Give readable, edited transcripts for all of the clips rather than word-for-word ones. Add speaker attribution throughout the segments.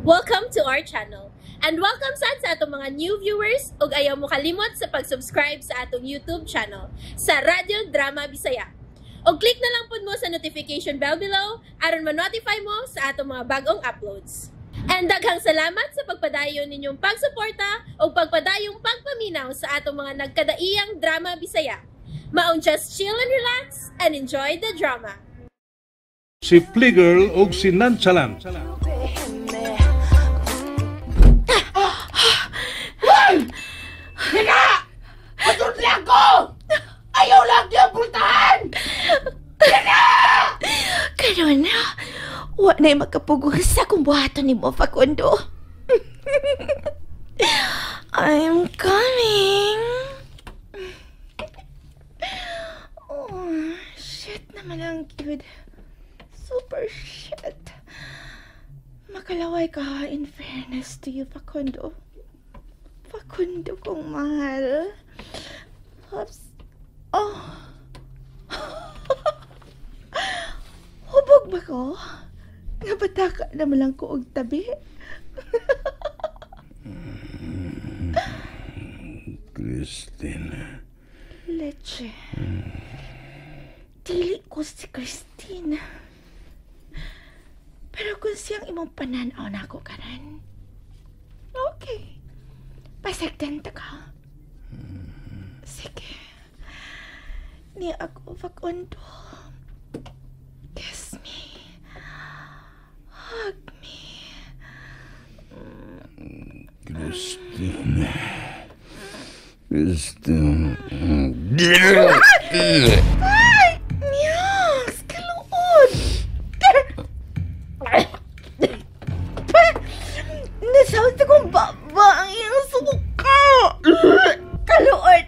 Speaker 1: Welcome to our channel. And welcome sa atong mga new viewers ug ayaw mo kalimot sa pag-subscribe sa atong YouTube channel sa Radio Drama Bisaya. O click na lang pud mo sa notification bell below aron ma-notify mo sa atong mga bagong uploads. And daghang salamat sa pagpadayon ninyong pagsuporta o pagpadayong pagpaminaw sa atong mga nagkadaiyang Drama Bisaya. Maong just chill and relax and enjoy the drama.
Speaker 2: Si Fligirl o si Nonchalant.
Speaker 3: Hina! Masudli ako! Ayaw lang niya pultahan! Hina!
Speaker 4: Karon na, wa na'y magkapugong sa kung buhaton ni mo, Facundo. I'm coming. Oh, shit naman ang cute. Super shit. Makalaway ka, in fairness to you, Facundo. Facundo kong mahal. Oops. Oh. Hubog ba ko? Nabataka naman lang ko og tabi.
Speaker 2: Christine.
Speaker 4: Leche. Dili ko si Christine. Pero kung siyang imong pananaw na ako karan, okay. Pasagdan ta ka. Sige. Ni ako, Facundo. Kiss me. Hug me.
Speaker 2: Christine. Christine.
Speaker 4: Ay! Niyaks! Kaluod! Nasaw sa kong baba ang iyong suka! Kaluod!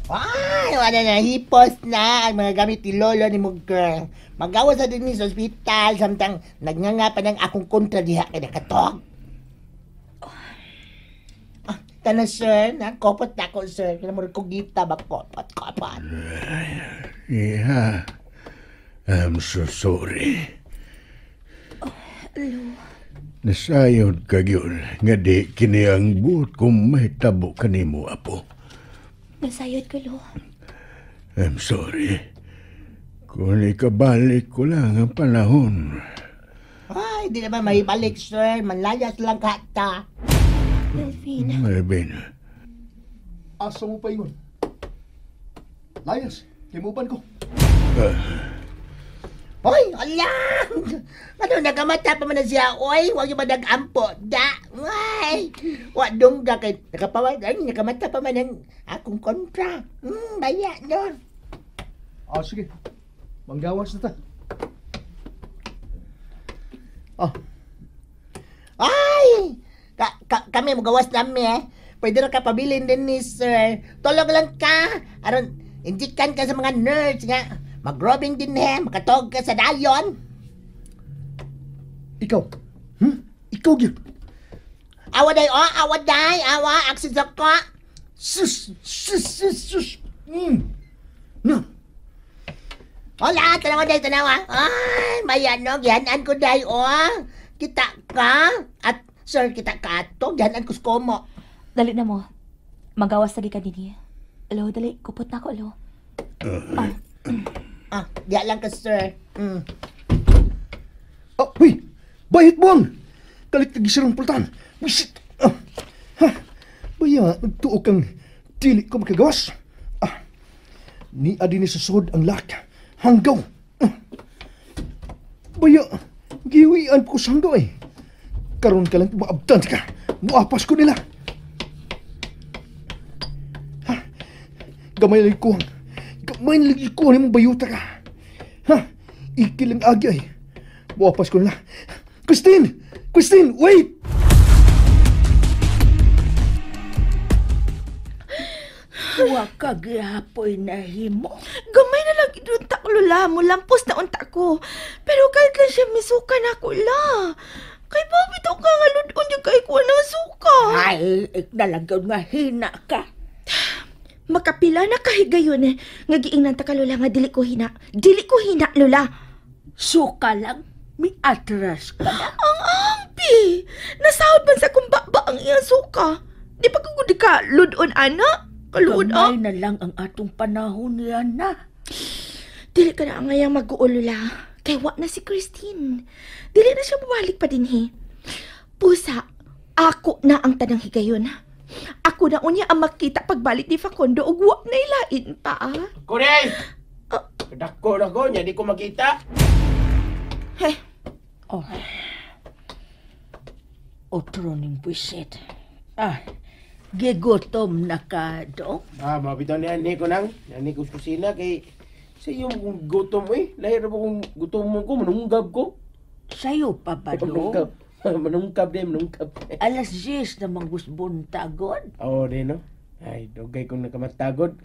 Speaker 3: Ay, wala na. Hipos na ang mga gamit ni Lolo ni mo, girl. Magawa sa din sa ospital samtang nagnganga pa ng akong kontra diha kay nakatog. Tana, sir. Nakopot na ako, sir. Kaya mo rin kong gita ba kopot.
Speaker 2: Yeah. I'm so sorry.
Speaker 4: Alo.
Speaker 2: Nasayod ka yun. Nga di kini ang buot kung mahitabo ka ni mo, apo.
Speaker 4: Nasayod ko, Lo.
Speaker 2: I'm sorry. Kung ikabalik ko lang ang panahon.
Speaker 3: Ay, di naman may balik, sir. Manlayas lang kata.
Speaker 4: Melvin.
Speaker 2: Melvin.
Speaker 5: Asa mo pa ingon? Layas, kimupan ko.
Speaker 3: Hoy, alam! Ano, nakamata pa man na siya, oy. Huwag yung madag-ampo. Da! Ay! Wag dongga kay nakapawag. Ay, nakamata pa man ng akong kontra. Baya doon.
Speaker 5: Sige. Manggawas na ta.
Speaker 3: Ay! Kami magawas namin Pwede na ka pabilin din ni sir. Tulog lang ka. Aron, indikan ka sa mga nerds nga. Mag-robing din makatog ka sa dayon.
Speaker 5: Ikaw? Ikaw gyud.
Speaker 3: Awa day, aksin sa ka.
Speaker 5: Sus. No.
Speaker 3: Hola, tanawa. Ay, mayanog, yanan ko day, Kita ka. At, sir, kita ka to. Yanan ko skomo.
Speaker 4: Dali na mo. Magawas lagi ka din. Alo, dali. Kupot na ako, alo.
Speaker 3: Diya lang ka, sir.
Speaker 5: Huy! Bayit buwang! Kalit nagisirang pultan. Wisit! Baya, nagtuo kang dili ko makagawas. Ni adi ni susod ang lak. Hanggaw! Baya, giwian ko sa hanggaw eh. Karon ka lang maabtan ka. Muapas ko nila. Gamay lang ikuhang. Gamay lang ikuhang mong bayuta ka. Ikilang agi ay. Muapas ko nila. Christine! Wait!
Speaker 6: Huwag ka gihapoy na himo.
Speaker 4: Gamay na lang idunta ko, Lola. Mulampos na unta ko. Pero kahit lang siya misukan ako, la. Kay Bobby to ka nga ludon yung kay kuha ng suka.
Speaker 6: Ay, iknalagaw nga hina ka.
Speaker 4: Makapila na kahigayon nga giingnan ta ka, Lola, nga dili ko hina. Dili ko hina, Lola.
Speaker 6: Suka lang, may atras ka na.
Speaker 4: Ang ampi! Nasahod man sa kumbaba ang iyang suka. Di pa kagudi ka, ludon ana? Kaluod
Speaker 6: Kamay na lang ang atong panahon niya na.
Speaker 4: Dili ka na ang ngayang mag-uulula. Kay wa na si Christine. Dili na siya mabalik pa din Pusa, ako na ang tanang higayon. Ako na unya ang makita pagbalik ni Facundo ug wa na ilain pa.
Speaker 7: Kunay! Dako na ko, niya di ko makita.
Speaker 4: Heh,
Speaker 6: Oh. Otro ning buisit. Gigutom na ka, Dong.
Speaker 7: Mabitaw ni Ani ko nang. Ani ko sa kusina kay sa iyong gutom Lahir na po kung gutom mo ko, manunggab ko.
Speaker 6: Sa'yo pa ba, Dong?
Speaker 7: Manungkab din, manungkab.
Speaker 6: Alas 10 na manggusbon tagod.
Speaker 7: Oo, din, no? Ay, dugay kong nakamatagod.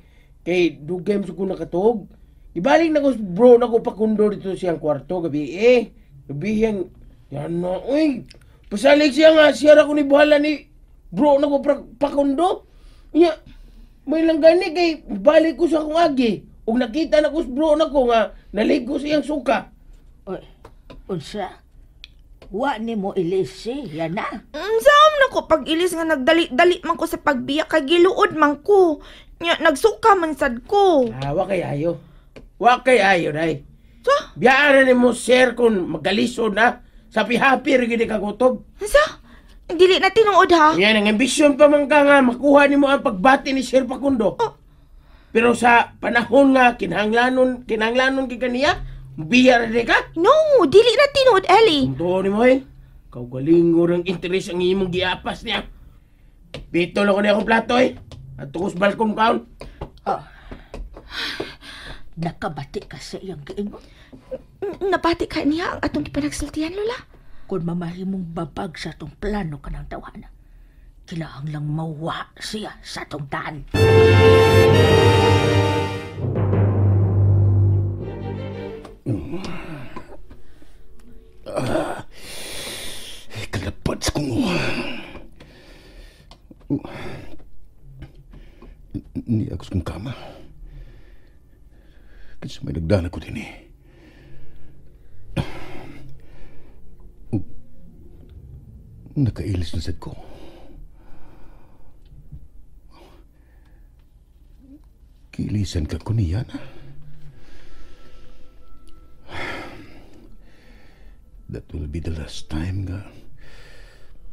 Speaker 7: Kay, dugay mo ko nakatog. Ibalik na ko, bro, na ko pakundo dito siyang kwarto, gabi Gabi yan na, uy. Pasalig siya nga, siya ra ko ni buhala ni bro na ko pakundo. Iya, may lang gani kay balik ko sa akong agi. Ug nakita na ko bro na ko nga, naligo siyang suka.
Speaker 6: Oy, unsa? Wa ni mo ilisi, yan na.
Speaker 4: Saan na ko pag-ilis nga nagdali-dali man ko sa pagbiya kay giluod man ko. Nya, nagsuka man sad ko.
Speaker 7: Wa kay ayo. Wa kay ayo, day.
Speaker 4: So,
Speaker 7: Biyaan ni mo, sir, kung magalisod na. Sapi-happy rin gini kagutob.
Speaker 4: sa? Dili na tinuod ha?
Speaker 7: Yan, ang ambisyon pa man ka nga, makuha ni mo ang pagbati ni Sir Facundo.
Speaker 4: Oh.
Speaker 7: Pero sa panahon nga, kinahanglanon kay kaniya, biya rin ka.
Speaker 4: No, dili na tinuod, Ellie.
Speaker 7: Kung tuho ni mo kau galing ng interes ang imong giapas niya. Pito lang ko na akong plato At tukos balkon kaon.
Speaker 6: Nakabati ka sa iyang giingon.
Speaker 4: Napati ka niya ang atong ipanagsultihan, Lola.
Speaker 6: Kung mamahimong babag sa atong plano ka ng tawanan, kailangan lang mawa siya sa atong daan.
Speaker 2: Kalapad sa kong Ni ako sa kong kama. Kasi may nagdana ko din Nakailis na sad ko. Kiilisan ka ko niya na. That will be the last time nga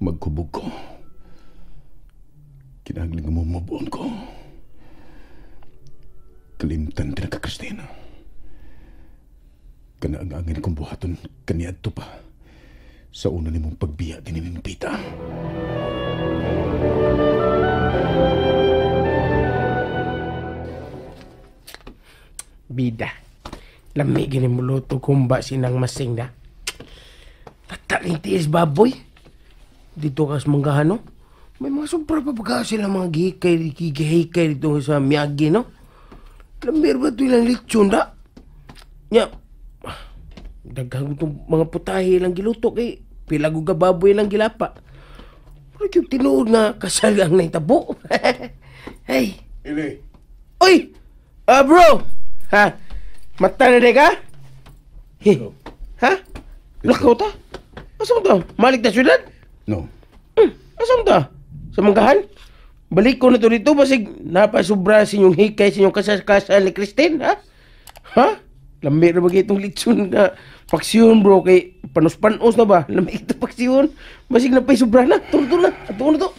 Speaker 2: magkubog ko. Kinahanglan nga mo mabuon ko. Kalimtan din ka, Christina. Kana ang angin kong buhaton kaniadto pa sa una nimong pagbiya din ni Pita.
Speaker 7: Bida. Lamig gini mo luto kumba sinang masing na. Tataling tiis baboy. Dito kas manggahan, no? May mga sobra pa pagka sila mga gihikay dito sa Miyagi, no? Lambir ba ito ilang lechon, da? Nya, daghang itong mga putahe lang giluto kay pilago ka baboy lang gilapa. Pero yung tinuod nga kasal ang naitabo. Hey.
Speaker 2: Ili.
Speaker 7: Oy! Bro! Ha? Mata na de ka? Ha? Lakaw ta? Asam ta? Malik na syudad?
Speaker 2: No.
Speaker 7: Asam ta? Sa manggahan? Balik ko na to dito basig napasubra sa inyong hikay sa inyong kasal ni Christine, ha? Ha? Lamig na ba itong litsun na paksyon, bro, kay panus-panos na ba? Lamig ito paksyon. Basig na pa'y sobra na. Turo na. Ato na to.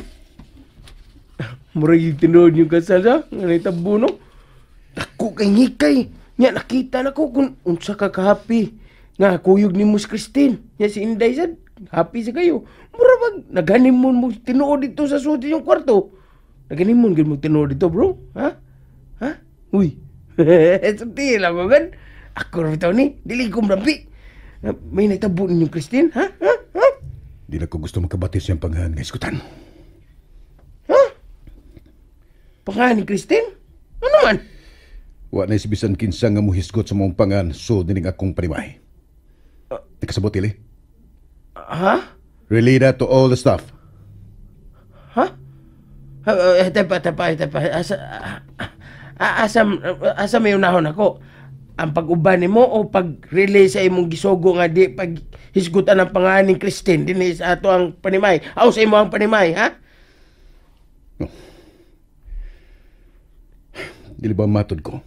Speaker 7: Murag yung tinood yung kasal, ha? Nga naitabo, no? Ako kay hikay. Nya, nakita na ko kung unsa ka kahapi. Nga, kuyog ni mo si Christine. Nya, si Inday sad. Happy sa kayo. Murag naghanimon mo tinood dito sa suot yung kwarto. Naghanimon mo tinood dito, bro. Ha? Ha? Uy. Sunti lang mo, man. Ako rin ito ni. Dili ko marampi. May naitabo ninyong Christine, ha? Ha? Ha?
Speaker 2: Di na ko gusto makabatis yung panghan nga iskutan.
Speaker 7: Ha? Pangalan ni Christine? Ano man?
Speaker 2: Wa na isibisan kinsa nga muhisgot sa mong pangan so dining akong panimay. Nakasabot, Ili?
Speaker 7: Ha?
Speaker 2: Relay that to all the staff.
Speaker 7: Ha? Tapa. Asa may unahon ako. ang pag-uban nimo o pag-relay sa imong gisugo nga di pag hisgutan ang pangalan ni Christine dinhi sa ato ang panimay. Aw sa imo ang panimay, ha?
Speaker 2: Dili ba matod ko?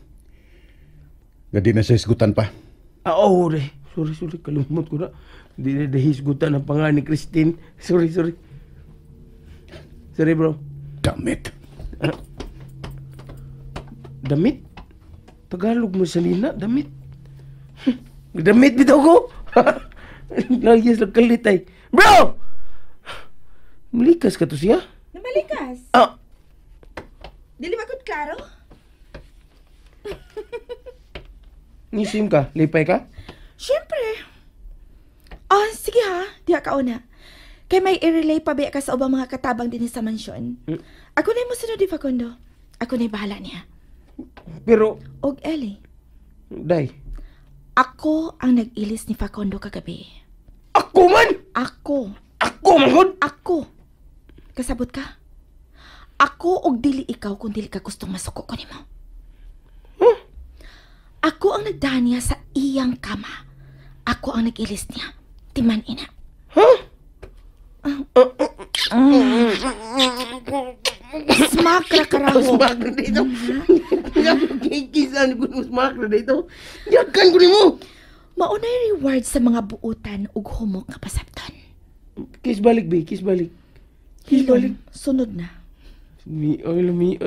Speaker 2: Nga di na siya hisgutan pa.
Speaker 7: Oo, re. Sorry, kalimot ko na. Di na hisgutan ang pangalan ni Christine. Sorry. Sorry, bro.
Speaker 2: Damit.
Speaker 7: Damit? Tagalog mo salina, damit. Damit bitaw ko. Lagi sa kalit ay. Bro! Malikas ka to siya?
Speaker 4: Namalikas?
Speaker 7: Ah,
Speaker 4: Dili ba gud klaro?
Speaker 7: nisim ka? Lipay ka?
Speaker 4: Siyempre. Oh, sige ha. Diha ka una. Kay may i-relay pa ba ka sa ubang mga katabang din sa mansyon. Ako na mo sunod di Facundo. Ako na bahala niya.
Speaker 7: Pero,
Speaker 4: Og Ellie,
Speaker 7: day.
Speaker 4: ako ang nag-ilis ni Facundo kagabi.
Speaker 7: Ako man!
Speaker 4: Ako.
Speaker 7: Ako man gud!
Speaker 4: Ako. Kasabot ka? Ako og dili ikaw kung dili ka gustong masuko ko nimo. Ako ang nagdaan niya sa iyang kama. Ako ang nag-ilis niya. Timan ina. Smack ra karaho.
Speaker 7: Smack na dito. Kikisan ko ng smack na dito. Yakan ko ni mo.
Speaker 4: Maunay reward sa mga buutan ug humok nga pasabton.
Speaker 7: Kiss balik, be. Kiss balik.
Speaker 4: Hilom, sunod na.
Speaker 7: Lumi.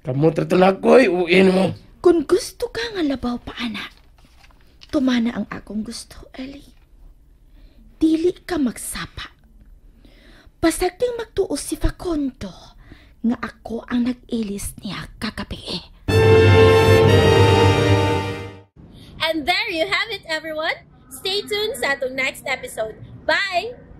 Speaker 7: Kamu tertulak ko, uwiin mo.
Speaker 4: Kung gusto ka nga labaw pa, anak, tumana ang akong gusto, Ellie. Dili ka magsapa. Pasagding magtuos si Facundo nga ako ang nag-ilis niya kagabi.
Speaker 1: And there you have it, everyone. Stay tuned sa atong next episode. Bye!